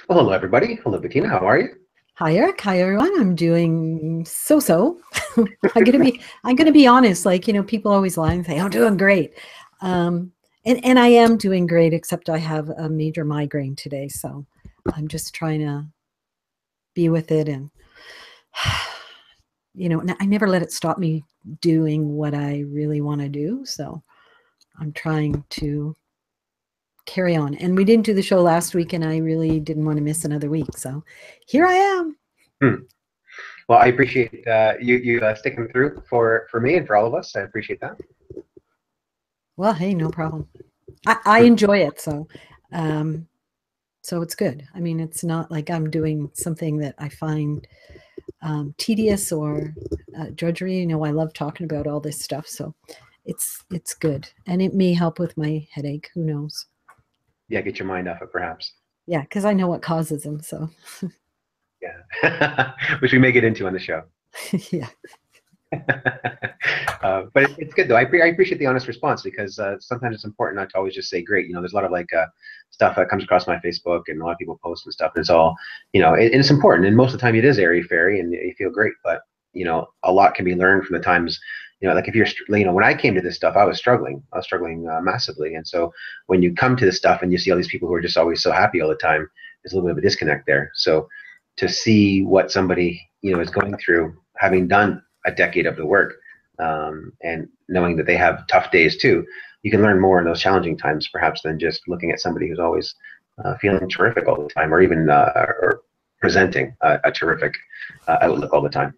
Well, hello, everybody. Hello, Bettina. How are you? Hi Eric, hi everyone. I'm doing so. I'm gonna be honest. Like people always lie and say I'm doing great, um, and I am doing great. Except I have a major migraine today, so I'm just trying to be with it, and I never let it stop me doing what I really want to do. So I'm trying to carry on. And we didn't do the show last week, and I really didn't want to miss another week. So here I am. Hmm. Well, I appreciate you sticking through for me and for all of us. I appreciate that. Well, hey, no problem. I Hmm. enjoy it, um, so it's good. I mean, it's not like I'm doing something that I find tedious or drudgery. I love talking about all this stuff, so it's good, and it may help with my headache. Who knows? Yeah, get your mind off it, perhaps. Yeah, because I know what causes them. So Yeah, which we may get into on the show. yeah, But it's good though. I appreciate the honest response because sometimes it's important not to always just say great. There's a lot of stuff that comes across my Facebook and a lot of people post and stuff, and it's all and it's important. And most of the time, it is airy fairy, and you feel great. But a lot can be learned from the times. Like if when I came to this stuff, I was struggling. I was struggling massively, and so when you come to this stuff and you see all these people who are just always so happy all the time, there's a little bit of a disconnect there. So to see what somebody is going through, having done a decade of the work, and knowing that they have tough days too, you can learn more in those challenging times, perhaps, than just looking at somebody who's always feeling terrific all the time, or even or presenting a terrific outlook all the time.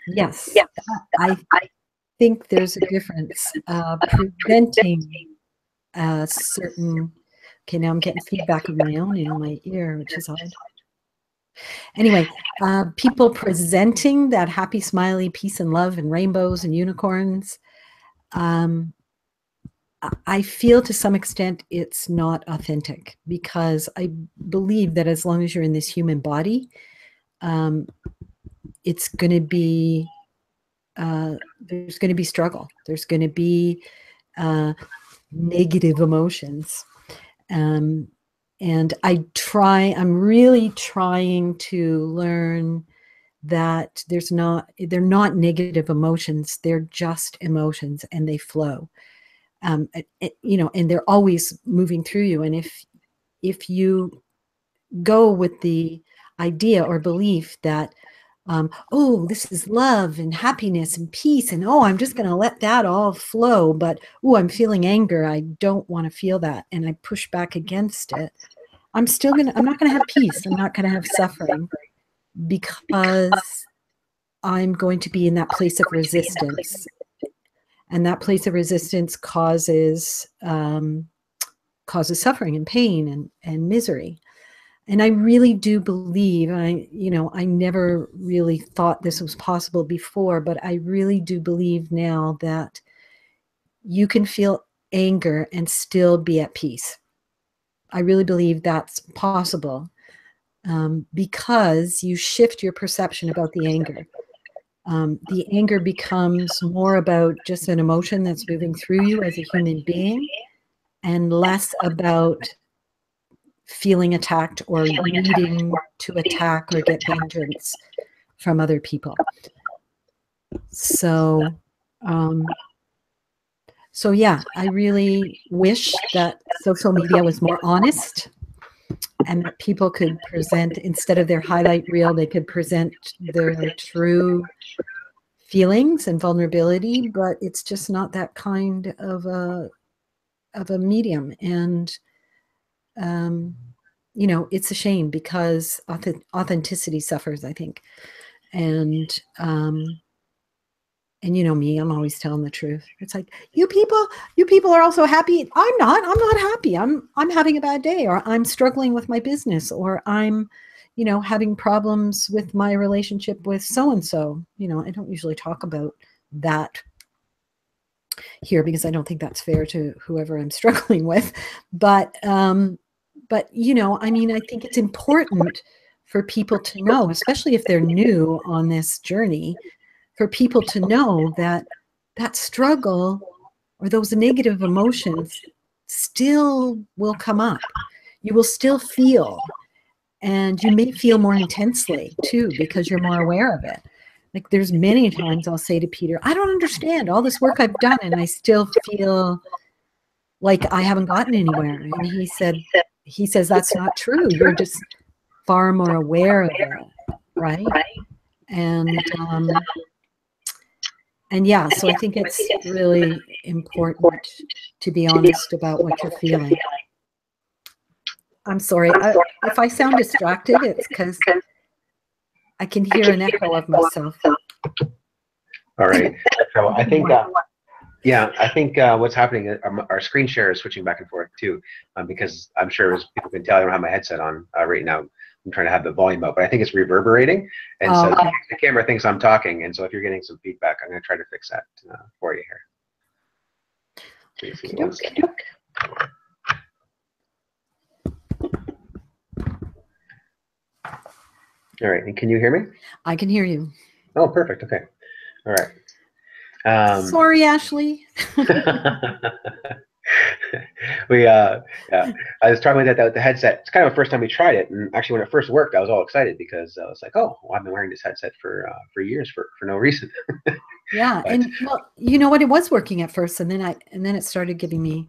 yes, I think there's a difference. Preventing certain. Okay, now I'm getting feedback of my own in my ear, which is odd. Anyway, people presenting that happy, smiley, peace and love and rainbows and unicorns. Um, I feel to some extent it's not authentic because I believe that as long as you're in this human body, um, it's going to be there's going to be struggle. There's going to be uh, negative emotions. Um, and I'm really trying to learn that they're not negative emotions. They're just emotions and they flow. And they're always moving through you. And if you go with the idea or belief that oh, this is love and happiness and peace, and oh, I'm just going to let that all flow, but oh, I'm feeling anger, I don't want to feel that, and I push back against it, I'm not going to have peace, I'm not going to have suffering, because I'm going to be in that place of resistance, and that place of resistance causes suffering and pain and misery. And I really do believe, I never really thought this was possible before, but I really do believe now that you can feel anger and still be at peace. I really believe that's possible, because you shift your perception about the anger. The anger becomes more about just an emotion that's moving through you as a human being, and less about feeling attacked or needing to attack or get vengeance from other people. So, um, so yeah, I really wish that social media was more honest and that people could present, instead of their highlight reel, they could present their true feelings and vulnerability, but it's just not that kind of a medium. And it's a shame because authenticity suffers, I think. And and me, I'm always telling the truth. It's like, you people are also happy. I'm not happy. I'm having a bad day, or I'm struggling with my business, or I'm having problems with my relationship with so and so. I don't usually talk about that here because I don't think that's fair to whoever I'm struggling with. But I mean, I think it's important for people to know, especially if they're new on this journey, for people to know that that struggle or those negative emotions still will come up. You will still feel, And you may feel more intensely too, because you're more aware of it. Like there's many times I'll say to Peter, I don't understand all this work I've done, and I still feel like I haven't gotten anywhere. And he says, that's not true. You're just far more aware of it. Right. And yeah, so I think it's really important to be honest about what you're feeling. I'm sorry. If I sound distracted, it's because I can hear an echo of myself. All right. So I think, yeah, I think what's happening, our screen share is switching back and forth too, because I'm sure as people can tell, I don't have my headset on right now. I'm trying to have the volume up, but I think it's reverberating. And so the camera thinks I'm talking. And so if you're getting some feedback, I'm going to try to fix that for you here. Please, one second. All right, and can you hear me? I can hear you. Oh, perfect. Okay. All right. Sorry, Ashley. Yeah, I was talking about the headset. It's kind of the first time we tried it, and actually, when it first worked, I was all excited because I was like, "Oh, well, I've been wearing this headset for years for no reason." Yeah, and well, you know what? It was working at first, and then it started giving me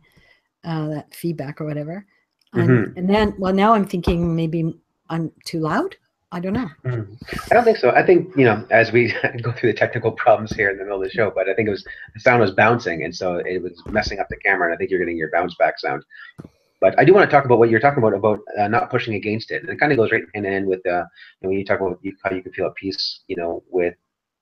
that feedback or whatever, and then now I'm thinking maybe I'm too loud. I don't know. I don't think so. I think, as we go through the technical problems here in the middle of the show, but I think the sound was bouncing, and so it was messing up the camera, and I think you're getting your bounce back sound. But I do want to talk about what you're talking about not pushing against it. And it kind of goes right hand in hand with when you talk about how you can feel at peace, with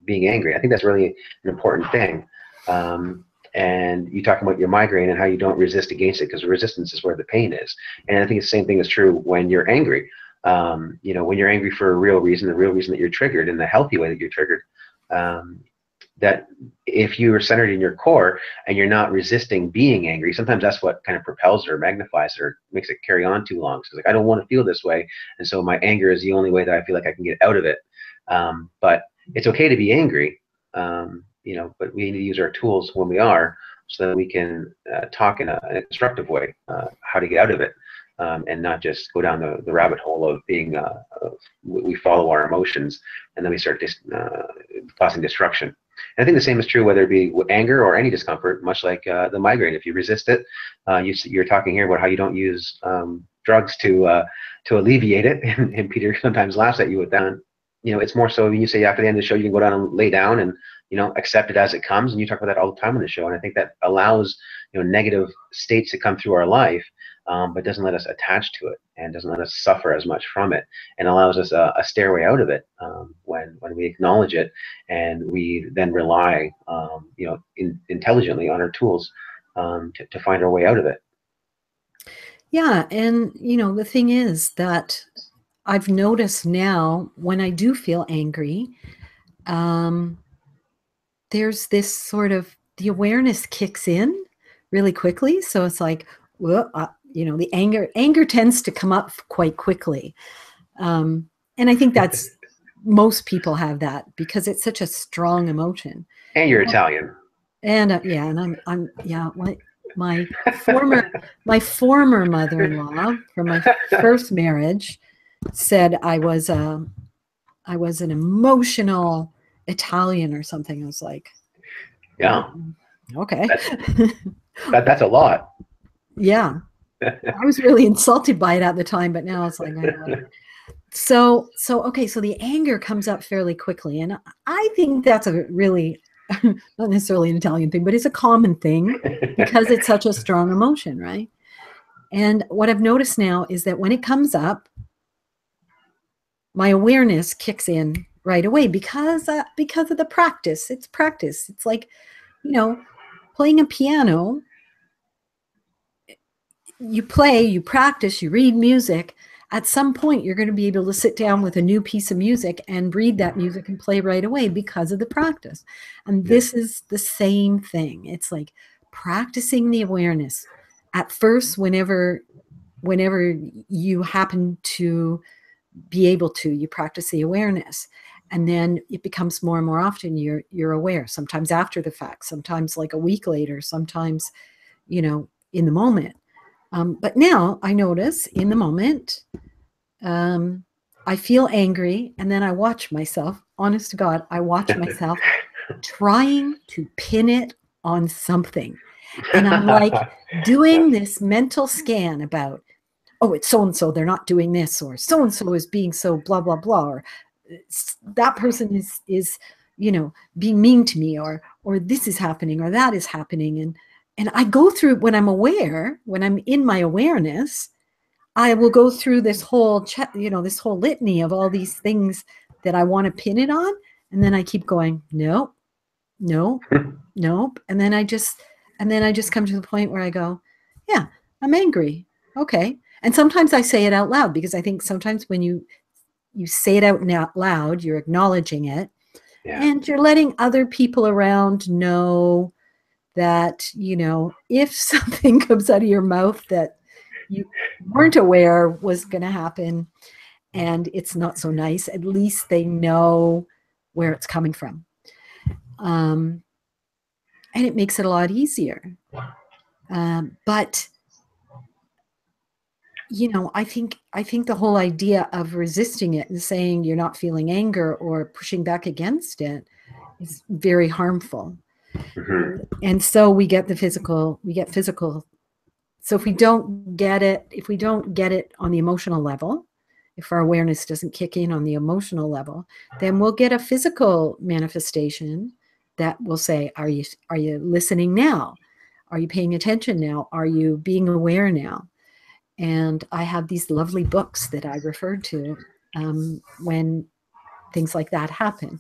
being angry. I think that's really an important thing. And you talk about your migraine and how you don't resist against it, because resistance is where the pain is. And I think the same thing is true when you're angry. When you're angry for a real reason, the real reason that you're triggered, in the healthy way that you're triggered, that if you are centered in your core and you're not resisting being angry, sometimes that's what kind of propels or magnifies or makes it carry on too long. So it's like, I don't want to feel this way, and so my anger is the only way that I feel like I can get out of it. But it's okay to be angry, but we need to use our tools when we are, so that we can talk in a constructive way, how to get out of it. And not just go down the rabbit hole of being, we follow our emotions and then we start causing destruction. And I think the same is true whether it be anger or any discomfort, much like the migraine. If you resist it, you're talking here about how you don't use drugs to alleviate it, and Peter sometimes laughs at you with that. It's more so when you say after the end of the show, you can go down and lay down and accept it as it comes, and you talk about that all the time on the show. And I think that allows negative states to come through our life, but doesn't let us attach to it and doesn't let us suffer as much from it, and allows us a stairway out of it when we acknowledge it, and we then rely intelligently on our tools to find our way out of it. Yeah, and the thing is that I've noticed now when I do feel angry, there's this sort of, the awareness kicks in really quickly. So it's like, well, the anger tends to come up quite quickly. And I think that's, most people have that because it's such a strong emotion. And you're Italian. And and my former mother-in-law from my first marriage said I was an emotional Italian or something. I was like, yeah, okay. That's a lot. Yeah. I was really insulted by it at the time, but now it's like, so okay, so the anger comes up fairly quickly, and I think that's a really not necessarily an Italian thing, but it's a common thing because it's such a strong emotion, right? And what I've noticed now is that when it comes up, my awareness kicks in right away because of the practice. It's practice. It's like, playing a piano. You play, you practice, you read music. At some point, you're going to be able to sit down with a new piece of music and read that music and play right away because of the practice. And this is the same thing. It's like practicing the awareness. At first, whenever you happen to be able to, you practice the awareness. And then it becomes more and more often you're aware. Sometimes after the fact, sometimes like a week later, sometimes, in the moment. But now I notice in the moment, I feel angry, and then I watch myself, honest to God, I watch myself trying to pin it on something. And I'm like doing this mental scan about, oh, it's so and so, they're not doing this, or so and so is being so blah blah blah, or that person is being mean to me, or this is happening, or that is happening. And I go through, when I'm aware, when I'm in my awareness, I will go through this whole this whole litany of all these things that I want to pin it on, and then I keep going, nope, nope, nope, and then I just come to the point where I go, yeah, I'm angry, okay. And sometimes I say it out loud, because I think sometimes when you say it out loud, you're acknowledging it, Yeah. and you're letting other people around know that, if something comes out of your mouth that you weren't aware was going to happen, and it's not so nice, at least they know where it's coming from. And it makes it a lot easier. But I think the whole idea of resisting it and saying you're not feeling anger or pushing back against it is very harmful. Mm-hmm. And so we get physical. So if we don't get it on the emotional level, if our awareness doesn't kick in on the emotional level, then we'll get a physical manifestation that will say, are you listening now? Are you paying attention now? Are you being aware now? And I have these lovely books that I refer to when things like that happen.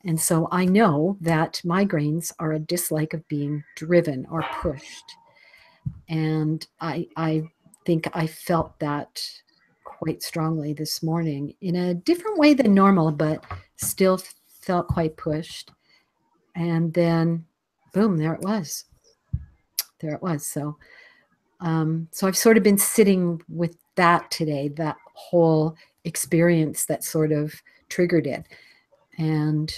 And so I know that migraines are a dislike of being driven or pushed. And I think I felt that quite strongly this morning, in a different way than normal, but still felt quite pushed. And then, boom, there it was. So I've sort of been sitting with that today, that whole experience that sort of triggered it. And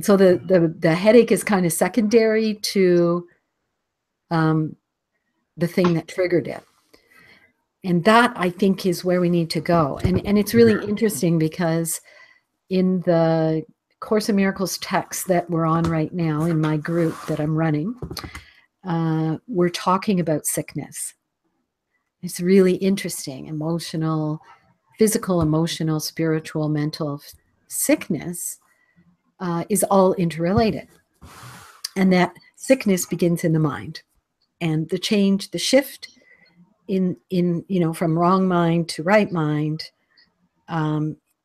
so the headache is kind of secondary to the thing that triggered it. And that, I think, is where we need to go. And it's really interesting, because in the Course in Miracles text that we're on right now in my group that I'm running, we're talking about sickness. It's really interesting. Physical, emotional, spiritual, mental sickness is all interrelated. And that sickness begins in the mind. And the shift in from wrong mind to right mind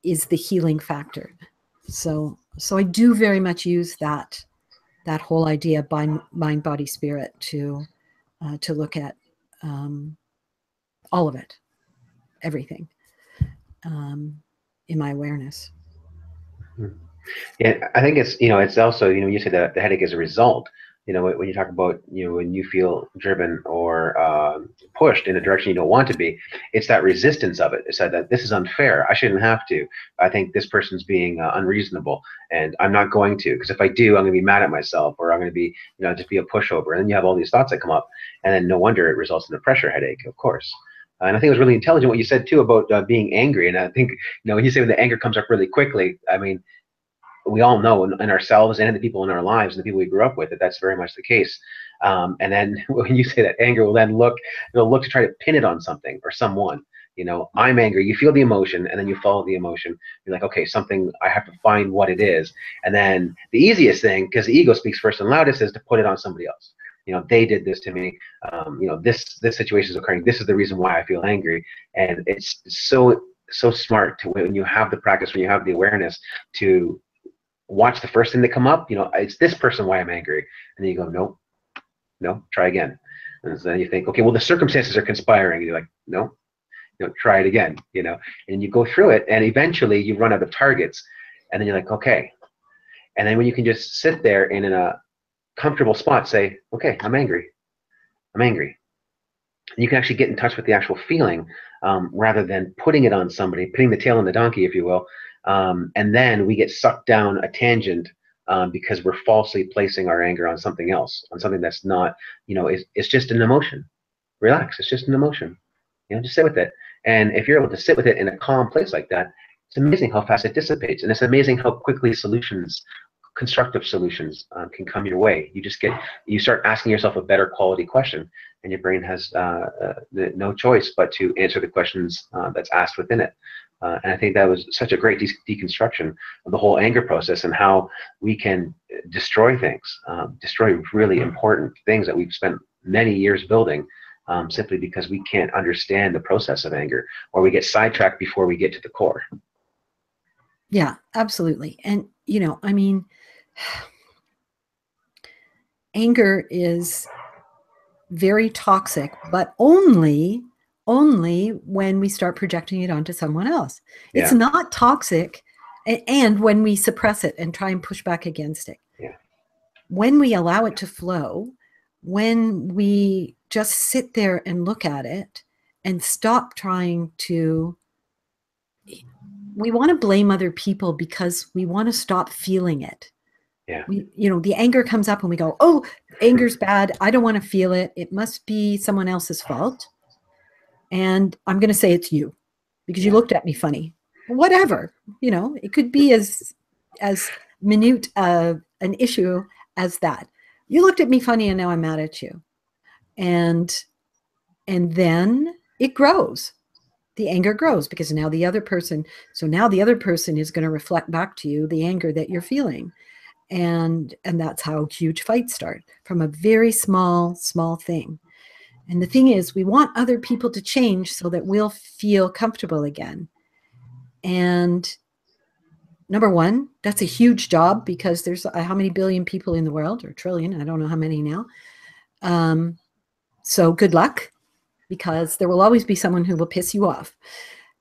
is the healing factor. So I do very much use that whole idea by mind, body, spirit to look at all of it, everything, in my awareness. Yeah, I think it's also, you said that the headache is a result. When you talk about, when you feel driven or pushed in a direction you don't want to be, it's that resistance of it. It's that this is unfair. I shouldn't have to. I think this person's being unreasonable, and I'm not going to, because if I do, I'm going to be mad at myself, or I'm going to be, just be a pushover. And then you have all these thoughts that come up, and then no wonder it results in a pressure headache, of course. And I think it was really intelligent what you said too about being angry. And I think, when you say when the anger comes up really quickly, I mean, we all know in ourselves and in the people in our lives and the people we grew up with, that's very much the case. And then when you say that anger will then it'll look to try to pin it on something or someone. I'm angry. You feel the emotion, and then you follow the emotion. You're like, okay, something, I have to find what it is. And then the easiest thing, because the ego speaks first and loudest, is to put it on somebody else. They did this to me. This situation is occurring. This is the reason why I feel angry. And it's so smart to, when you have the practice, when you have the awareness, to watch the first thing that come up. It's this person why I'm angry, and then you go, no, try again. And then you think, okay, well, the circumstances are conspiring, and you're like, no, try it again. And you go through it, and eventually you run out of targets, and then you're like, okay. And then when you can just sit there and in a comfortable spot say, okay, I'm angry, and you can actually get in touch with the actual feeling, rather than putting it on somebody, putting the tail on the donkey, if you will. And then we get sucked down a tangent, because we're falsely placing our anger on something else, on something that's not, it's just an emotion. Relax. It's just an emotion. Just sit with it. And if you're able to sit with it in a calm place like that, it's amazing how fast it dissipates. And it's amazing how quickly solutions, constructive solutions, can come your way. You start asking yourself a better quality question, and your brain has no choice but to answer the questions that's asked within it. And I think that was such a great deconstruction of the whole anger process and how we can destroy things, destroy really important things that we've spent many years building, simply because we can't understand the process of anger, or we get sidetracked before we get to the core. Yeah, absolutely. And, I mean, anger is very toxic, but only when we start projecting it onto someone else. It's Yeah. not toxic, and when we suppress it and try and push back against it. Yeah. When we allow it to flow, when we just sit there and look at it and stop trying to, we want to blame other people because we want to stop feeling it. Yeah. The anger comes up and we go, oh, anger's bad. I don't want to feel it. It must be someone else's fault. And I'm going to say it's you because you looked at me funny. Whatever, it could be as minute an issue as that. You looked at me funny and now I'm mad at you. And then it grows. The anger grows because now the other person is going to reflect back to you the anger that you're feeling. And that's how huge fights start, from a very small thing. And the thing is, we want other people to change so that we'll feel comfortable again. And number one, that's a huge job because there's how many billion people in the world, or trillion, I don't know how many now. So good luck, because there will always be someone who will piss you off.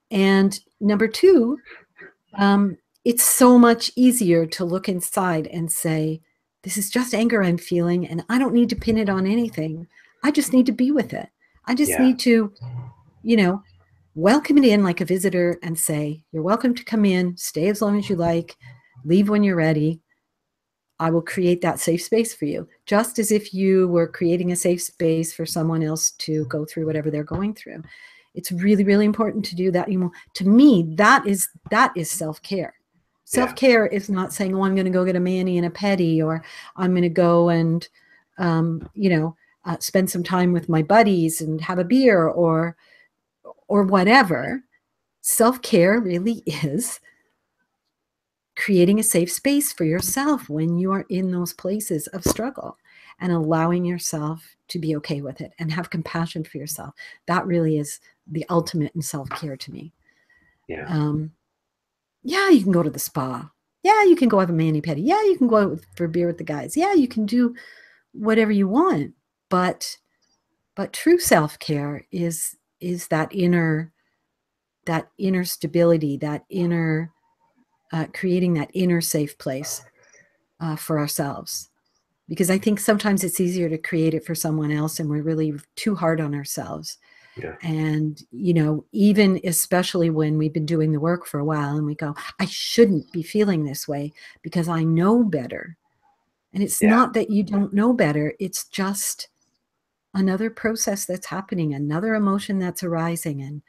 And number two, it's so much easier to look inside and say, this is just anger I'm feeling, and I don't need to pin it on anything. I just need to be with it. I just need to, welcome it in like a visitor and say, you're welcome to come in, stay as long as you like, leave when you're ready. I will create that safe space for you, just as if you were creating a safe space for someone else to go through whatever they're going through. It's really, really important to do that. To me, that is self-care. Self-care is not saying, oh, I'm going to go get a mani and a pedi, or I'm going to go and, spend some time with my buddies and have a beer or whatever. Self-care really is creating a safe space for yourself when you are in those places of struggle, and allowing yourself to be okay with it and have compassion for yourself. That really is the ultimate in self-care to me. Yeah, you can go to the spa. Yeah, you can go have a mani-pedi. Yeah, you can go out for a beer with the guys. Yeah, you can do whatever you want. But true self-care is that inner stability, that inner creating that inner safe place for ourselves. Because I think sometimes it's easier to create it for someone else, and we're really too hard on ourselves. Yeah. And, even especially when we've been doing the work for a while and we go, I shouldn't be feeling this way because I know better. And it's not that you don't know better. It's just another process that's happening, another emotion that's arising. And,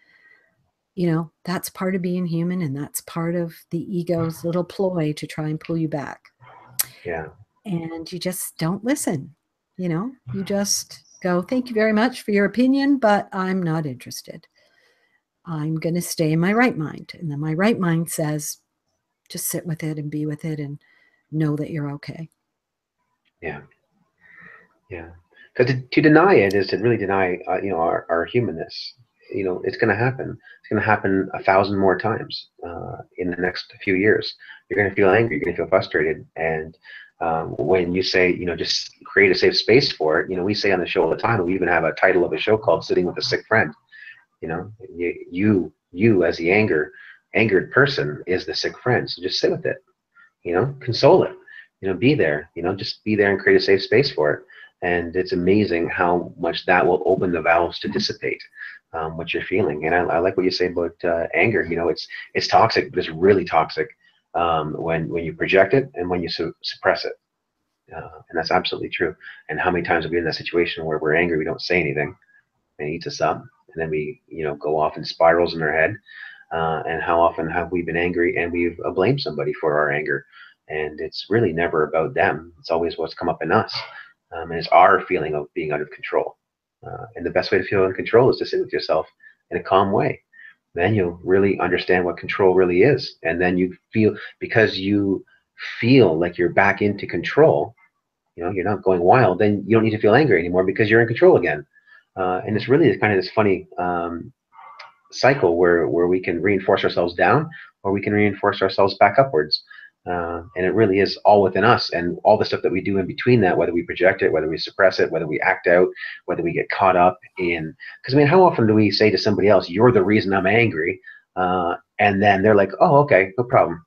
that's part of being human, and that's part of the ego's little ploy to try and pull you back. Yeah. And you just don't listen. You just go, thank you very much for your opinion, but I'm not interested. I'm going to stay in my right mind. And then my right mind says, just sit with it and be with it and know that you're okay. Yeah. Yeah. Because to deny it is to really deny, our humanness. It's going to happen. It's going to happen 1,000 more times in the next few years. You're going to feel angry. You're going to feel frustrated. And when you say, just create a safe space for it, we say on the show all the time, and we even have a title of a show called Sitting with a Sick Friend. You as the angered person is the sick friend. So just sit with it, console it, be there, just be there and create a safe space for it. And it's amazing how much that will open the valves to dissipate what you're feeling. And I like what you say about anger. It's toxic, but it's really toxic when you project it and when you suppress it. And that's absolutely true. And how many times have we been in that situation where we're angry, we don't say anything, and it eats us up. and then we, go off in spirals in our head. And how often have we been angry and we've blamed somebody for our anger? And it's really never about them. It's always what's come up in us. And it's our feeling of being out of control. And the best way to feel in control is to sit with yourself in a calm way. Then you'll really understand what control really is. And then you feel, because you feel like you're back into control, you're not going wild, then you don't need to feel angry anymore because you're in control again. And it's really kind of this funny cycle where we can reinforce ourselves down, or we can reinforce ourselves back upwards. And it really is all within us, and all the stuff that we do in between that, whether we project it, whether we suppress it, whether we act out, whether we get caught up in, because I mean, how often do we say to somebody else, "You're the reason I'm angry," and then they're like, "Oh, okay, no problem."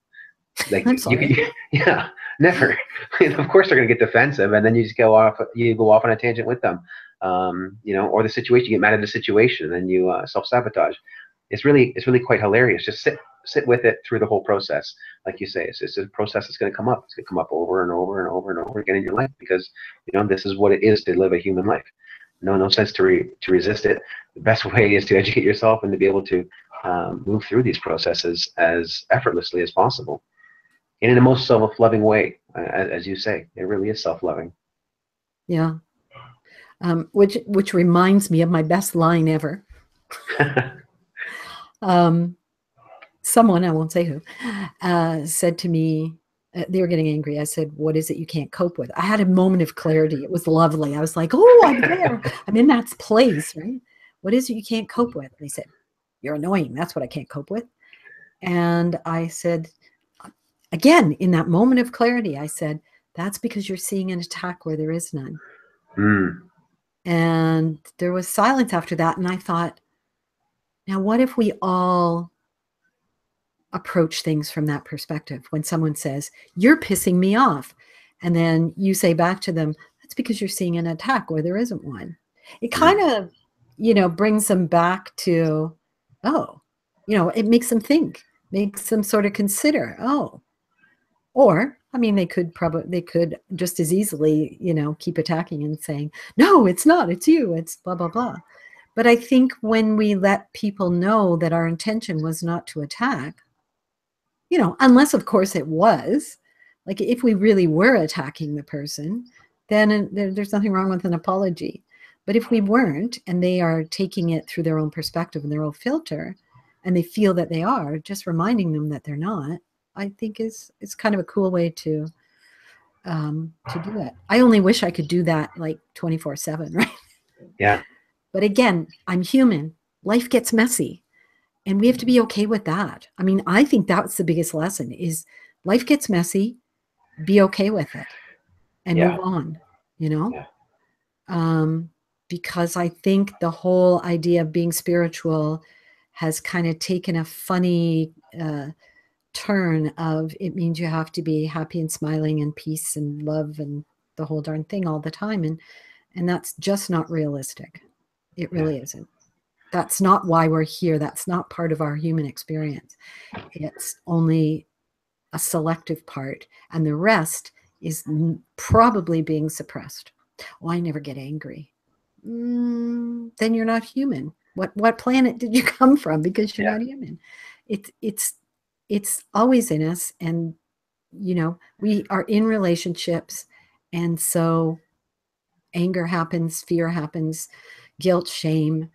Like, I'm sorry. Yeah, never. Of course they're going to get defensive, and then you just go off on a tangent with them. Or the situation, you get mad at the situation, and then you self-sabotage. It's really quite hilarious. Just sit with it through the whole process. Like you say, it's a process that's going to come up. It's going to come up over and over and over and over again in your life, because this is what it is to live a human life. No sense to resist it. The best way is to educate yourself and to be able to move through these processes as effortlessly as possible, and in the most self-loving way. As you say, it really is self-loving. Yeah. Which reminds me of my best line ever. Someone, I won't say who, said to me, they were getting angry. I said, "What is it you can't cope with?" I had a moment of clarity. It was lovely. I was like, "Oh, I'm there. I'm in that place, right? What is it you can't cope with?" And they said, "You're annoying. That's what I can't cope with." And I said, again, in that moment of clarity, I said, "That's because you're seeing an attack where there is none." And there was silence after that. And I thought, now what if we all approach things from that perspective? When someone says, "You're pissing me off," and then you say back to them, "That's because you're seeing an attack where there isn't one." It kind of, brings them back to, oh, it makes them think, makes them sort of consider, oh, or, I mean, they could just as easily, keep attacking and saying, "No, it's not, it's you, it's blah, blah, blah." But I think when we let people know that our intention was not to attack, unless of course it was, like if we really were attacking the person, then there's nothing wrong with an apology. But if we weren't, and they are taking it through their own perspective and their own filter, and they feel that they are, just reminding them that they're not, I think is kind of a cool way to do it. I only wish I could do that like 24/7, right? Yeah. But again, I'm human. Life gets messy, and we have to be okay with that. I mean, I think that's the biggest lesson: is life gets messy, be okay with it, and move on. Because I think the whole idea of being spiritual has kind of taken a funny turn of, it means you have to be happy and smiling and peace and love and the whole darn thing all the time. And that's just not realistic. It really isn't. That's not why we're here. That's not part of our human experience. It's only a selective part, and the rest is probably being suppressed. Oh, I never get angry. Then you're not human. What planet did you come from? Because you're not human. It's always in us, and we are in relationships, and so anger happens, fear happens, guilt, shame,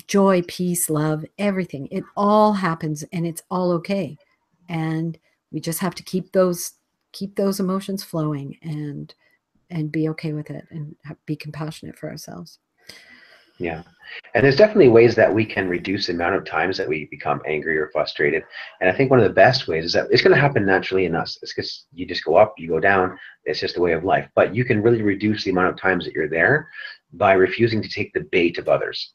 joy, peace, love, everything. It all happens, and it's all okay. And we just have to keep those emotions flowing and be okay with it, and be compassionate for ourselves. Yeah. And there's definitely ways that we can reduce the amount of times that we become angry or frustrated. And I think one of the best ways is that it's going to happen naturally in us. It's because you just go up, you go down. It's just a way of life. But you can really reduce the amount of times that you're there by refusing to take the bait of others.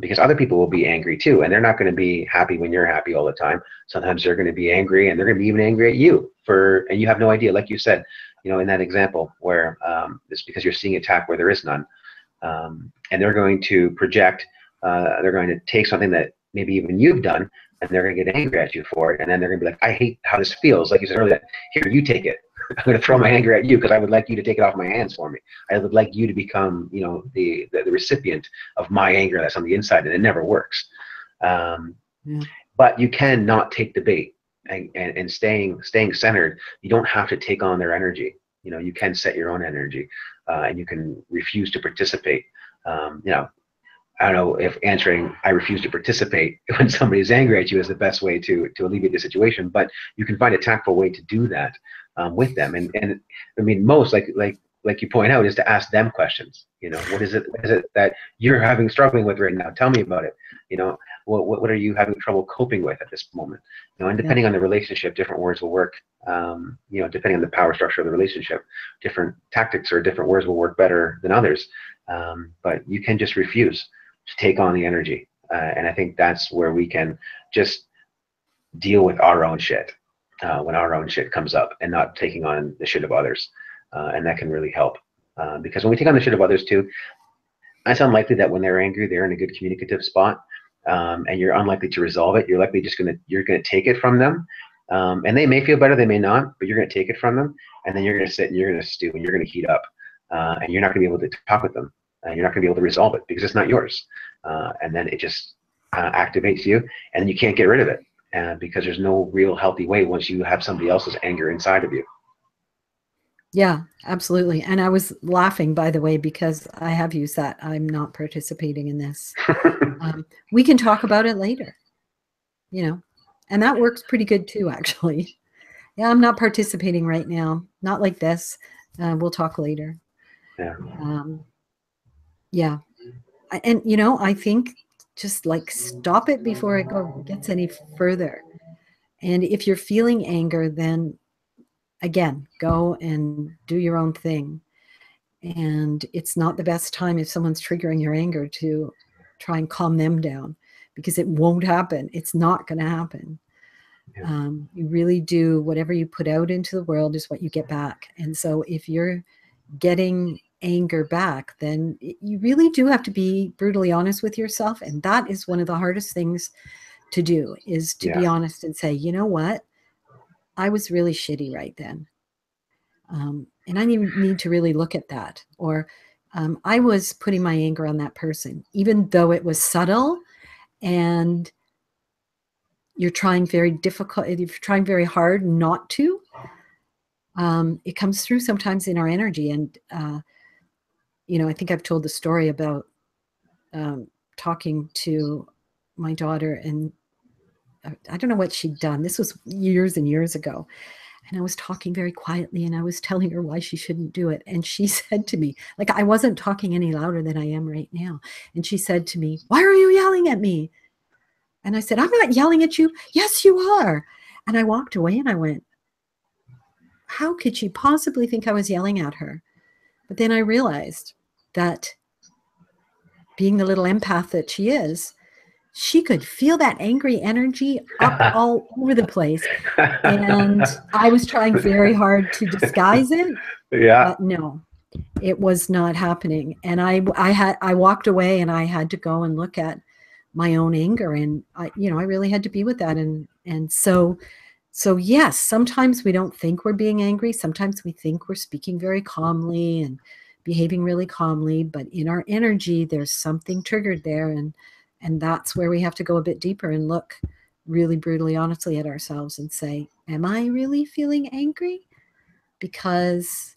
Because other people will be angry too, and they're not going to be happy when you're happy all the time. Sometimes they're going to be angry, and they're going to be even angry at you and you have no idea. Like you said, in that example where it's because you're seeing attack where there is none. And they're going to project, they're going to take something that maybe even you've done, and they're going to get angry at you for it. And then they're going to be like, "I hate how this feels." Like you said earlier, "Here, you take it." I'm going to throw my anger at you because I would like you to take it off my hands for me. I would like you to become, you know, the recipient of my anger that's on the inside, and it never works. Yeah. But you can not take the bait, and staying centered. You don't have to take on their energy. You know, you can set your own energy, and you can refuse to participate. You know, I don't know if answering "I refuse to participate" when somebody's angry at you is the best way to alleviate the situation, but you can find a tactful way to do that with them. And I mean, most like you point out is to ask them questions. You know, what is it that you're struggling with right now? Tell me about it. You know, what are you having trouble coping with at this moment? You know, and depending on the relationship, different words will work. You know, depending on the power structure of the relationship, different tactics or different words will work better than others. But you can just refuse to take on the energy. And I think that's where we can just deal with our own shit when our own shit comes up, and not taking on the shit of others. And that can really help. Because when we take on the shit of others too, it's unlikely that when they're angry, they're in a good communicative spot. And you're unlikely to resolve it. You're likely just you're gonna take it from them. And they may feel better, they may not, but you're gonna take it from them, and then you're gonna sit and you're gonna stew and you're gonna heat up. And you're not gonna be able to talk with them. You're not going to be able to resolve it because it's not yours. And then it just activates you, and you can't get rid of it because there's no real healthy way once you have somebody else's anger inside of you. Yeah, absolutely. And I was laughing, by the way, because I have used that. I'm not participating in this. We can talk about it later, you know, and that works pretty good too, actually. Yeah, I'm not participating right now. Not like this. We'll talk later. Yeah. Yeah. And, you know, I think just like stop it before it gets any further. And if you're feeling anger, then again, go and do your own thing. And it's not the best time if someone's triggering your anger to try and calm them down, because it won't happen. It's not going to happen. Yeah. You really do, whatever you put out into the world is what you get back. And so if you're getting anger back, then you really do have to be brutally honest with yourself. And that is one of the hardest things to do, is to be honest and say, you know what? I was really shitty right then. And I need to really look at that. Or I was putting my anger on that person, even though it was subtle and you're trying very hard not to. It comes through sometimes in our energy. And, you know, I think I've told the story about talking to my daughter, and I don't know what she'd done. This was years and years ago. And I was talking very quietly, and I was telling her why she shouldn't do it. And she said to me, like, I wasn't talking any louder than I am right now. And she said to me, "Why are you yelling at me?" And I said, "I'm not yelling at you." "Yes, you are." And I walked away and I went, how could she possibly think I was yelling at her? But then I realized that, being the little empath that she is, she could feel that angry energy up all over the place. And I was trying very hard to disguise it. Yeah. But no, it was not happening. And I walked away, and I had to go and look at my own anger. And I really had to be with that. And so yes, sometimes we don't think we're being angry. Sometimes we think we're speaking very calmly and behaving really calmly, but in our energy, there's something triggered there. And that's where we have to go a bit deeper and look really brutally honestly at ourselves and say, am I really feeling angry? Because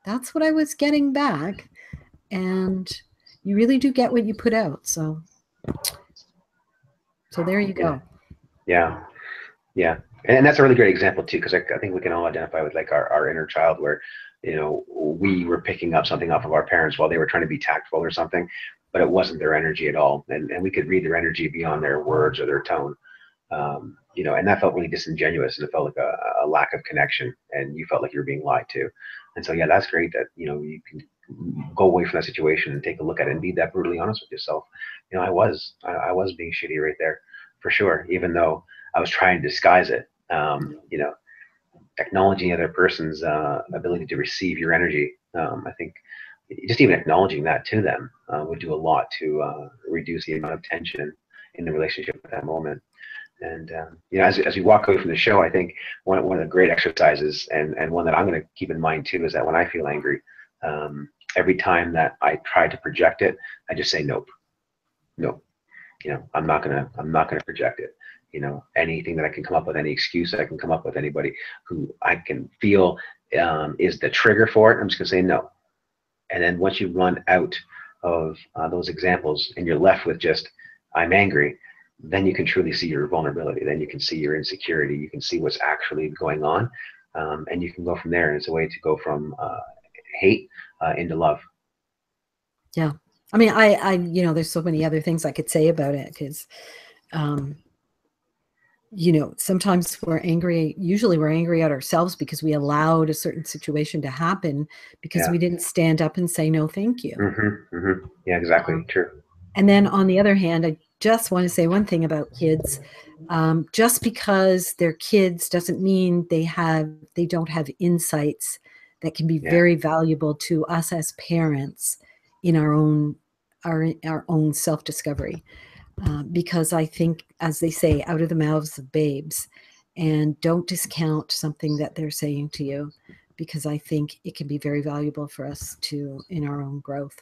that's what I was getting back. And you really do get what you put out. So there you go. Yeah. Yeah. And that's a really great example too, because I think we can all identify with like our inner child where, you know, we were picking up something off of our parents while they were trying to be tactful or something, but it wasn't their energy at all. And we could read their energy beyond their words or their tone. You know, and that felt really disingenuous, and it felt like a lack of connection, and you felt like you were being lied to. And so, yeah, that's great that, you know, you can go away from that situation and take a look at it and be that brutally honest with yourself. You know, I was being shitty right there for sure, even though I was trying to disguise it. You know, acknowledging the other person's ability to receive your energy. I think just even acknowledging that to them would do a lot to reduce the amount of tension in the relationship at that moment. And you know, as we walk away from the show, I think one of the great exercises, and one that I'm going to keep in mind too, is that when I feel angry, every time that I try to project it, I just say nope, nope. You know, I'm not gonna project it. You know, anything that I can come up with, any excuse that I can come up with, anybody who I can feel is the trigger for it, I'm just gonna say no. And then once you run out of those examples and you're left with just I'm angry, then you can truly see your vulnerability. Then you can see your insecurity. You can see what's actually going on, and you can go from there. And it's a way to go from hate into love. Yeah. I mean, you know, there's so many other things I could say about it because, you know, sometimes we're angry. Usually we're angry at ourselves because we allowed a certain situation to happen because we didn't stand up and say, no, thank you. Yeah, exactly. True. And then on the other hand, I just want to say one thing about kids. Just because they're kids doesn't mean they don't have insights that can be very valuable to us as parents in our own self-discovery. Because I think, as they say, out of the mouths of babes, and don't discount something that they're saying to you, because I think it can be very valuable for us in our own growth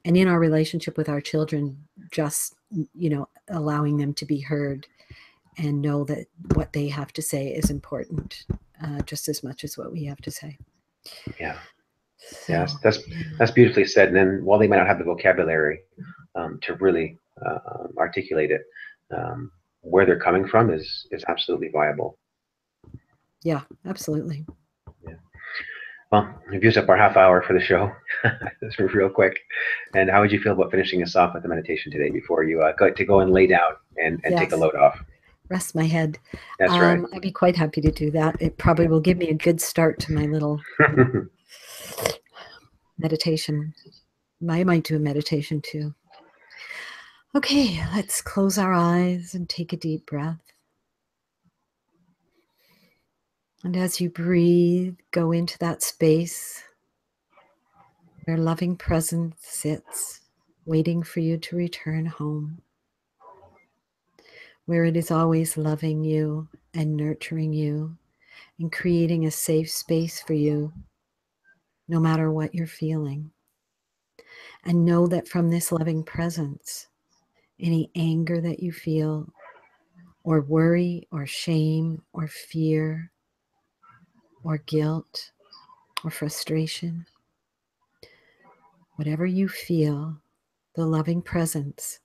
and in our relationship with our children, just, you know, allowing them to be heard and know that what they have to say is important, just as much as what we have to say. Yeah. So, yeah, that's beautifully said. And then while they might not have the vocabulary to really articulate it, where they're coming from is absolutely viable. Yeah, absolutely. Yeah. Well, we've used up our half hour for the show. This was real quick. And how would you feel about finishing us off with a meditation today before you go and lay down and take a load off? Rest my head. That's right. I'd be quite happy to do that. It probably will give me a good start to my little meditation. I might do a meditation too. Okay, let's close our eyes and take a deep breath. And as you breathe, go into that space where loving presence sits, waiting for you to return home, where it is always loving you and nurturing you and creating a safe space for you, no matter what you're feeling. And know that from this loving presence, any anger that you feel, or worry, or shame, or fear, or guilt, or frustration, whatever you feel, the loving presence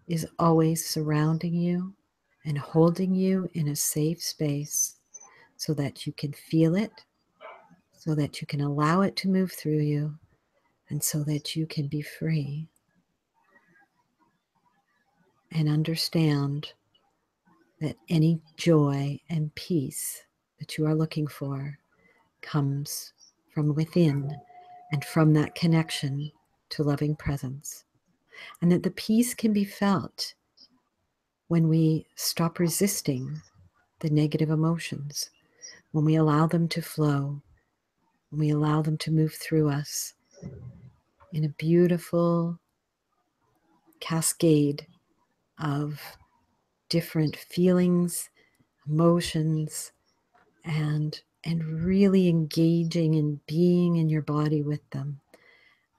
is always surrounding you and holding you in a safe space so that you can feel it, so that you can allow it to move through you, and so that you can be free and understand that any joy and peace that you are looking for comes from within and from that connection to loving presence. And that the peace can be felt when we stop resisting the negative emotions, when we allow them to flow, when we allow them to move through us in a beautiful cascade of different feelings, emotions, and really engaging and being in your body with them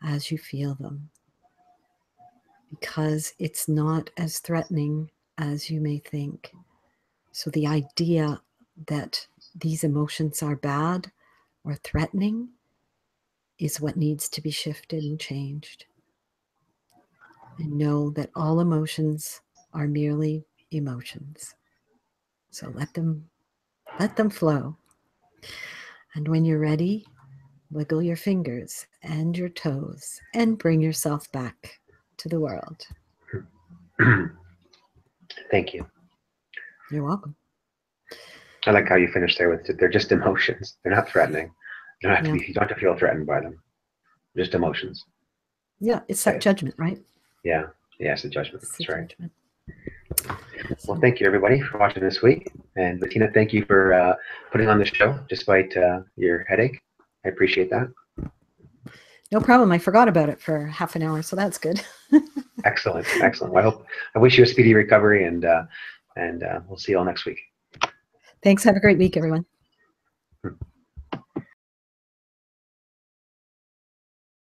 as you feel them. Because it's not as threatening as you may think. So the idea that these emotions are bad or threatening is what needs to be shifted and changed. And know that all emotions are merely emotions. So let them flow. And when you're ready, wiggle your fingers and your toes and bring yourself back to the world. Thank you. You're welcome. I like how you finished there with they're just emotions. They're not threatening. You don't have to feel threatened by them. Just emotions. Yeah, it's that judgment, right? Yeah, it's the judgment. That's right. Judgment. Well, thank you everybody for watching this week, and Bettina, thank you for putting on the show despite your headache. I appreciate that. No problem. I forgot about it for half an hour, so that's good. Excellent. Well, I wish you a speedy recovery, and and we'll see you all next week. Thanks. Have a great week, everyone.